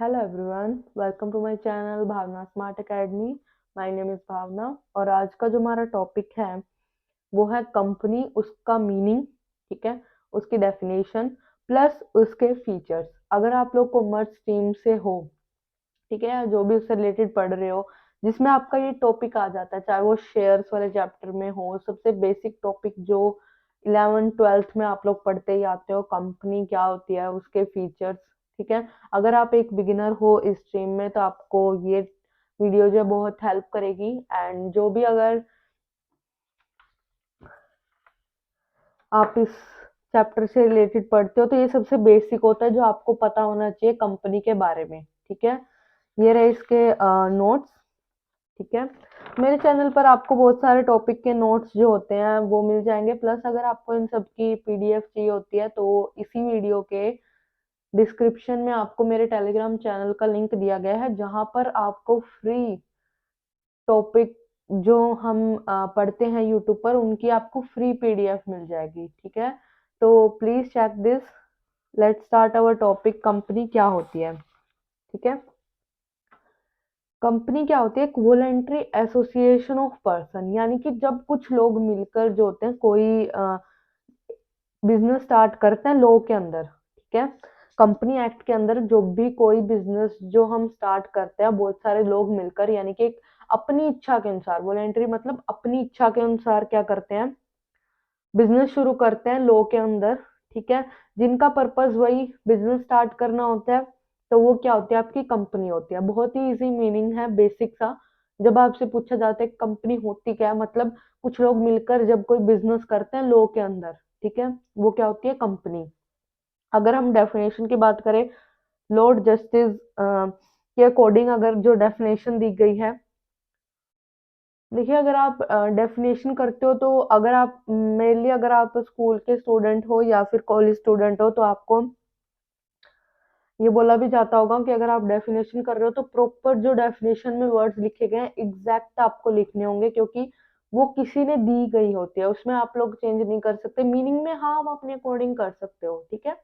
Hello everyone, welcome to my channel Bhavna smart academy. My name is Bhavna और आज का जो हमारा टॉपिक है वो है कंपनी, उसका मीनिंग। ठीक है, उसकी डेफिनेशन प्लस उसके फीचर्स। अगर आप लोग कॉमर्स स्ट्रीम से हो, ठीक है, या जो भी उससे रिलेटेड पढ़ रहे हो जिसमें आपका ये टॉपिक आ जाता है, चाहे वो शेयर्स वाले चैप्टर में हो, सबसे बेसिक टॉपिक जो 11th 12th में आप लोग पढ़ते ही आते हो, कंपनी क्या होती है, उसके फीचर्स। ठीक है, अगर आप एक बिगिनर हो इस स्ट्रीम में तो आपको ये वीडियो जो है बहुत हेल्प करेगी। एंड जो भी अगर आप इस चैप्टर से रिलेटेड पढ़ते हो तो ये सबसे बेसिक होता है जो आपको पता होना चाहिए कंपनी के बारे में। ठीक है, ये रहे इसके नोट्स। ठीक है, मेरे चैनल पर आपको बहुत सारे टॉपिक के नोट्स जो होते हैं वो मिल जाएंगे, प्लस अगर आपको इन सब की पीडीएफ चाहिए होती है तो इसी वीडियो के डिस्क्रिप्शन में आपको मेरे टेलीग्राम चैनल का लिंक दिया गया है, जहां पर आपको फ्री टॉपिक जो हम पढ़ते हैं यूट्यूब पर उनकी आपको फ्री पीडीएफ मिल जाएगी। ठीक है, तो please check this. Let's start our topic, company क्या होती है। ठीक है, कंपनी क्या होती है? एक वॉलेंट्री एसोसिएशन ऑफ पर्सन, यानी कि जब कुछ लोग मिलकर जो होते हैं कोई बिजनेस स्टार्ट करते हैं लॉ के अंदर। ठीक है, कंपनी एक्ट के अंदर जो भी कोई बिजनेस जो हम स्टार्ट करते हैं बहुत सारे लोग मिलकर, यानी कि एक अपनी इच्छा के अनुसार, वॉलेंट्री मतलब अपनी इच्छा के अनुसार क्या करते हैं, बिजनेस शुरू करते हैं लॉ के अंदर। ठीक है, जिनका पर्पस वही बिजनेस स्टार्ट करना होता है, तो वो क्या होती है? आपकी कंपनी होती है। बहुत ही इजी मीनिंग है, बेसिक सा। जब आपसे पूछा जाता है कंपनी होती क्या है, मतलब कुछ लोग मिलकर जब कोई बिजनेस करते हैं लॉ के अंदर, ठीक है, वो क्या होती है? कंपनी। अगर हम डेफिनेशन की बात करें, लॉर्ड जस्टिस के अकॉर्डिंग अगर जो डेफिनेशन दी गई है, देखिए, अगर आप डेफिनेशन करते हो तो अगर आप मेनली अगर आप स्कूल के स्टूडेंट हो या फिर कॉलेज स्टूडेंट हो तो आपको ये बोला भी जाता होगा कि अगर आप डेफिनेशन कर रहे हो तो प्रॉपर जो डेफिनेशन में वर्ड्स लिखे गए हैं एग्जैक्ट आपको लिखने होंगे, क्योंकि वो किसी ने दी गई होती है, उसमें आप लोग चेंज नहीं कर सकते। मीनिंग में हाँ, आप अपने अकॉर्डिंग कर सकते हो। ठीक है,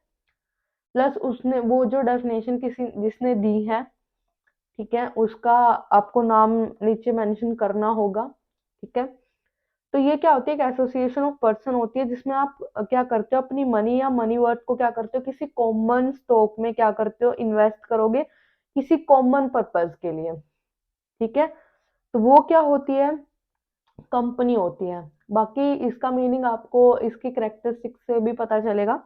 प्लस उसने वो जो डेफिनेशन किसी जिसने दी है, ठीक है, उसका आपको नाम नीचे मेंशन करना होगा। ठीक है, तो ये क्या होती है? एक एसोसिएशन ऑफ पर्सन होती है जिसमें आप क्या करते हो, अपनी मनी या मनी वर्थ को क्या करते हो, किसी कॉमन स्टॉक में क्या करते हो, इन्वेस्ट करोगे किसी कॉमन पर्पज के लिए। ठीक है, तो वो क्या होती है? कंपनी होती है। बाकी इसका मीनिंग आपको इसकी करेक्टरिस्टिक्स से भी पता चलेगा।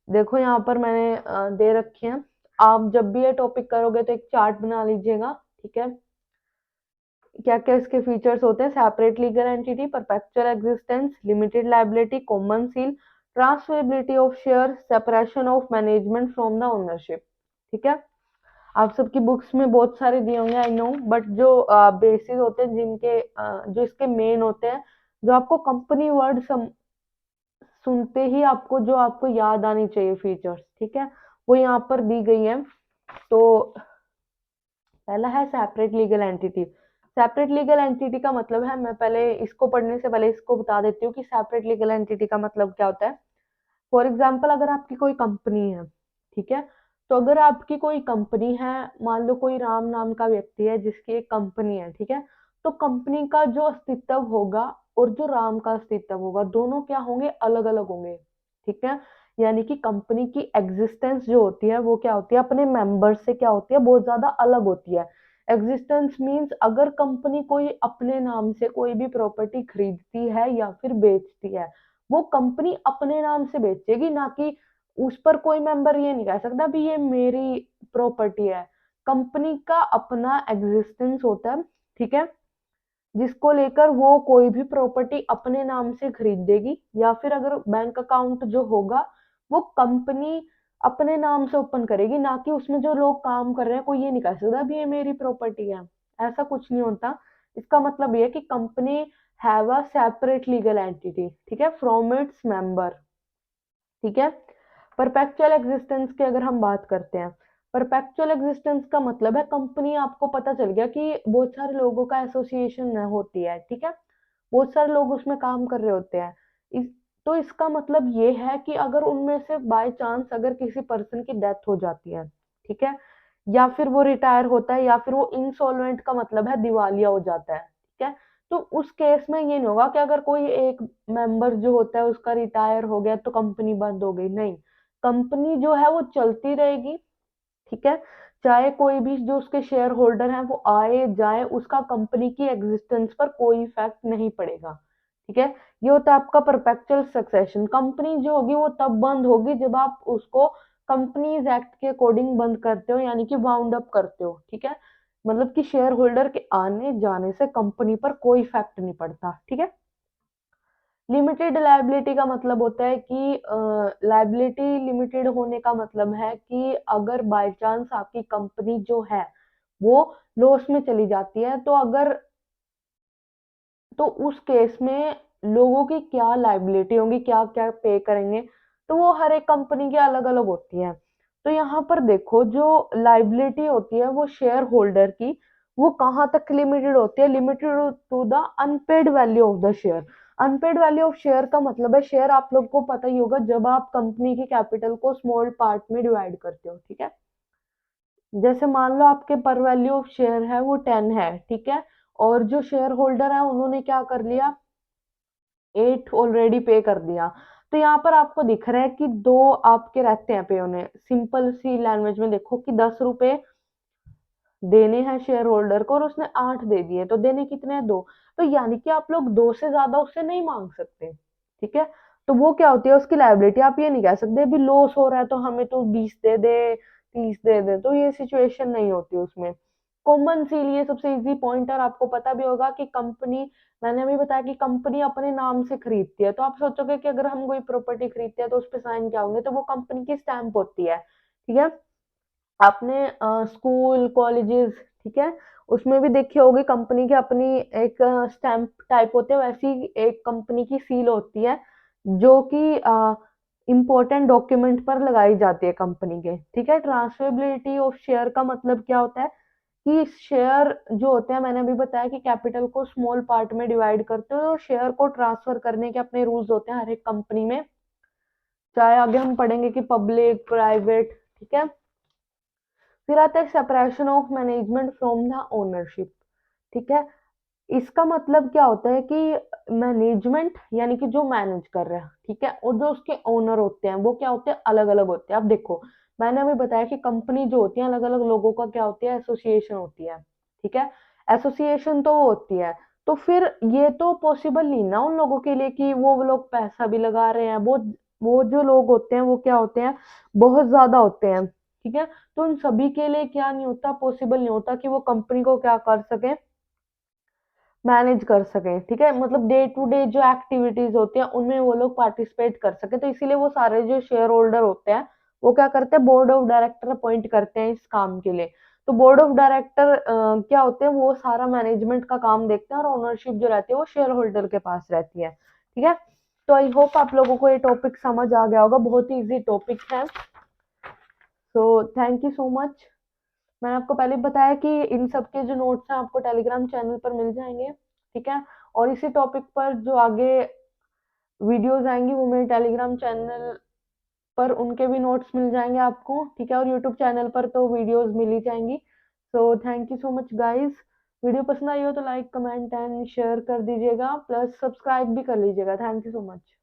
देखो यहाँ पर मैंने दे रखे हैं। आप जब भी ये टॉपिक करोगे तो एक चार्ट बना लीजिएगा। ठीक है, क्या क्या इसके फीचर्स होते हैं? Separate legal entity, perpetual existence, limited liability, common seal, transferability of share, separation of management from the ownership. ठीक है, आप सबकी बुक्स में बहुत सारे दिए होंगे, आई नो, बट जो बेसिस होते हैं जिनके जो इसके मेन होते हैं, जो आपको कंपनी वर्ड सुनते ही आपको जो आपको याद आनी चाहिए फीचर्स, ठीक है, वो यहाँ पर दी गई है। तो पहला है separate legal entity. Separate legal entity का मतलब है, मैं पहले इसको पढ़ने से पहले इसको बता देती हूँ कि सेपरेट लीगल एंटिटी का मतलब क्या होता है। फॉर एग्जाम्पल, अगर आपकी कोई कंपनी है, ठीक है, तो अगर आपकी कोई कंपनी है, मान लो कोई राम नाम का व्यक्ति है जिसकी एक कंपनी है, ठीक है, तो कंपनी का जो अस्तित्व होगा और जो राम का अस्तित्व होगा, दोनों क्या होंगे? अलग अलग होंगे। ठीक है, यानी कि कंपनी की एग्जिस्टेंस जो होती है वो क्या होती है? अपने मेंबर्स से क्या होती है? बहुत ज्यादा अलग होती है। एग्जिस्टेंस मींस अगर कंपनी कोई अपने नाम से कोई भी प्रॉपर्टी खरीदती है या फिर बेचती है, वो कंपनी अपने नाम से बेचेगी, ना कि उस पर कोई मेंबर ये नहीं कह सकता भी ये मेरी प्रॉपर्टी है। कंपनी का अपना एग्जिस्टेंस होता है, ठीक है, जिसको लेकर वो कोई भी प्रॉपर्टी अपने नाम से खरीदेगी, या फिर अगर बैंक अकाउंट जो होगा वो कंपनी अपने नाम से ओपन करेगी, ना कि उसमें जो लोग काम कर रहे हैं कोई ये नहीं कह सकता भी ये मेरी प्रॉपर्टी है। ऐसा कुछ नहीं होता। इसका मतलब ये है कि company have a separate legal entity, ठीक है, फ्रॉम इट्स मेंबर। ठीक है, परपेचुअल एग्जिस्टेंस की अगर हम बात करते हैं, परपेचुअल एग्जिस्टेंस का मतलब है कंपनी, आपको पता चल गया कि बहुत सारे लोगों का एसोसिएशन होती है, ठीक है, बहुत सारे लोग उसमें काम कर रहे होते हैं। इस तो इसका मतलब ये है कि अगर उनमें से बाय चांस अगर किसी पर्सन की डेथ हो जाती है, ठीक है, या फिर वो रिटायर होता है, या फिर वो इंसॉल्वेंट का मतलब है दिवालिया हो जाता है, ठीक है। तो उस केस में ये नहीं होगा कि अगर कोई एक मेंबर जो होता है उसका रिटायर हो गया तो कंपनी बंद हो गई, नहीं, कंपनी जो है वो चलती रहेगी, ठीक है। चाहे कोई भी जो उसके शेयर होल्डर हैं वो आए जाए, उसका कंपनी की एग्जिस्टेंस पर कोई इफेक्ट नहीं पड़ेगा, ठीक है। ये होता है आपका परपेचुअल सक्सेशन। कंपनी जो होगी वो तब बंद होगी जब आप उसको कंपनीज एक्ट के अकॉर्डिंग बंद करते हो, यानी कि वाउंड अप करते हो, ठीक है। मतलब कि शेयर होल्डर के आने जाने से कंपनी पर कोई इफेक्ट नहीं पड़ता, ठीक है। लिमिटेड लायबिलिटी का मतलब होता है कि लायबिलिटी लिमिटेड होने का मतलब है कि अगर बाय चांस आपकी कंपनी जो है वो लॉस में चली जाती है, तो अगर, तो उस केस में लोगों की क्या लायबिलिटी होगी, क्या क्या पे करेंगे, तो वो हर एक कंपनी की अलग अलग होती है। तो यहाँ पर देखो, जो लायबिलिटी होती है वो शेयर होल्डर की, वो कहाँ तक लिमिटेड होती है, limited to the unpaid value of the share. Unpaid value of share का मतलब है, शेयर आप लोग को पता ही होगा, जब आप कंपनी की कैपिटल को स्मॉल पार्ट में डिवाइड करते हो, ठीक है। जैसे मान लो आपके पर वैल्यू ऑफ शेयर है वो 10 है, ठीक है, और जो शेयर होल्डर है उन्होंने क्या कर लिया, 8 ऑलरेडी पे कर दिया। तो यहाँ पर आपको दिख रहा है कि दो आपके रहते हैं पे होने, सिंपल सी लैंग्वेज में देखो कि 10 रुपए देने हैं शेयर होल्डर को और उसने 8 दे दिए, तो देने कितने हैं, 2। तो यानी कि आप लोग 2 से ज्यादा उससे नहीं मांग सकते, ठीक है। तो वो क्या होती है उसकी लायबिलिटी, आप ये नहीं कह सकते अभी लॉस हो रहा है तो हमें तो 20 दे दे, 30 दे दे, तो ये सिचुएशन नहीं होती उसमें। कॉमन सी लिए सबसे इजी पॉइंटर, आपको पता भी होगा कि कंपनी, मैंने अभी बताया कि कंपनी अपने नाम से खरीदती है, तो आप सोचोगे कि अगर हम कोई प्रॉपर्टी खरीदते हैं तो उस पर साइन क्या होंगे, तो वो कंपनी की स्टैंप होती है, ठीक है। आपने स्कूल कॉलेजेस, ठीक है, उसमें भी देखी होगी कंपनी की अपनी एक स्टैम्प टाइप होते हैं, वैसी एक कंपनी की सील होती है जो कि इंपॉर्टेंट डॉक्यूमेंट पर लगाई जाती है कंपनी के, ठीक है। ट्रांसफरेबिलिटी ऑफ शेयर का मतलब क्या होता है कि शेयर जो होते हैं, मैंने अभी बताया कि कैपिटल को स्मॉल पार्ट में डिवाइड करते हो, और शेयर को ट्रांसफर करने के अपने रूल्स होते हैं हर एक कंपनी में, चाहे आगे हम पढ़ेंगे कि पब्लिक प्राइवेट, ठीक है। फिर आता है separation of management from the ownership, ठीक है। इसका मतलब क्या होता है कि मैनेजमेंट यानी कि जो मैनेज कर रहा है, ठीक है, और जो उसके ओनर होते हैं वो क्या होते हैं, अलग अलग होते हैं। अब देखो, मैंने अभी बताया कि कंपनी जो होती है अलग अलग लोगों का क्या होती है, एसोसिएशन होती है, ठीक है। एसोसिएशन तो वो होती है, तो फिर ये तो पॉसिबल नहीं ना उन लोगों के लिए कि वो लोग पैसा भी लगा रहे हैं, वो जो लोग होते हैं वो क्या होते हैं, बहुत ज्यादा होते हैं, ठीक है। तो उन सभी के लिए क्या नहीं होता, पॉसिबल नहीं होता कि वो कंपनी को क्या कर सके, मैनेज कर सकें, ठीक है। मतलब डे टू डे जो एक्टिविटीज होती हैं उनमें वो लोग पार्टिसिपेट कर सके, तो इसीलिए वो सारे जो शेयर होल्डर होते हैं वो क्या करते हैं, बोर्ड ऑफ डायरेक्टर अपॉइंट करते हैं इस काम के लिए। तो बोर्ड ऑफ डायरेक्टर क्या होते हैं, वो सारा मैनेजमेंट का काम देखते हैं, और ओनरशिप जो रहती है वो शेयर होल्डर के पास रहती है, ठीक है। तो आई होप आप लोगों को ये टॉपिक समझ आ गया होगा, बहुत ही इजी टॉपिक है। So thank you so much. मैंने आपको पहले ही बताया कि इन सब के जो नोट्स हैं आपको टेलीग्राम चैनल पर मिल जाएंगे, ठीक है। और इसी टॉपिक पर जो आगे वीडियोस आएंगी वो मेरे टेलीग्राम चैनल पर उनके भी नोट्स मिल जाएंगे आपको, ठीक है। और यूट्यूब चैनल पर तो वीडियोस मिल ही जाएंगी। So thank you so much guys. Video पसंद आई हो तो लाइक कमेंट एंड शेयर कर दीजिएगा, प्लस सब्सक्राइब भी कर लीजिएगा। Thank you so much.